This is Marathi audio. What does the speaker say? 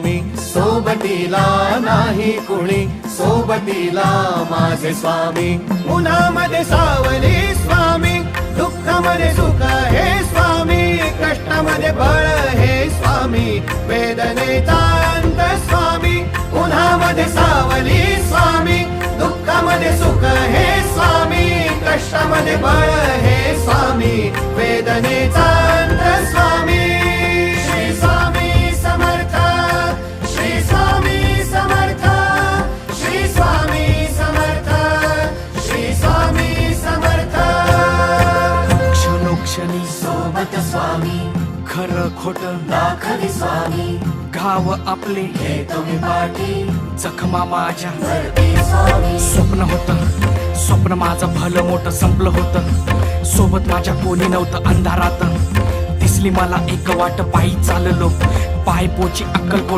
मी सोबतीला नाही कुणी, सोबतीला माझे स्वामी. उन्हामध्ये सावली स्वामी, दुःखामध्ये सुख हे स्वामी, कष्टामध्ये बळ हे स्वामी, वेदनेचा अंत स्वामी. उन्हामध्ये सावली स्वामी, दुःखामध्ये सुख हे स्वामी, कष्टामध्ये बळ हे स्वामी, वेदनेचा अंत स्वामी. श्री स्वामी समर्थ, श्री स्वामी समर्थ, श्री स्वामी समर्थ, श्री स्वामी समर्थ. क्षणोक्षणी सोबत स्वामी, खरं खोट दाखवी स्वामी, घाव आपले घेतो मी पाठी, जखमा माझ्या भरती स्वामी. स्वप्न होतं, स्वप्न माझं भलं मोठं संपलं होतं. सोबत माझ्या कोणी नव्हतं अंधारात. दिसली मला एक वाट, पायी चाललो, पाय पोची अक्कलकोट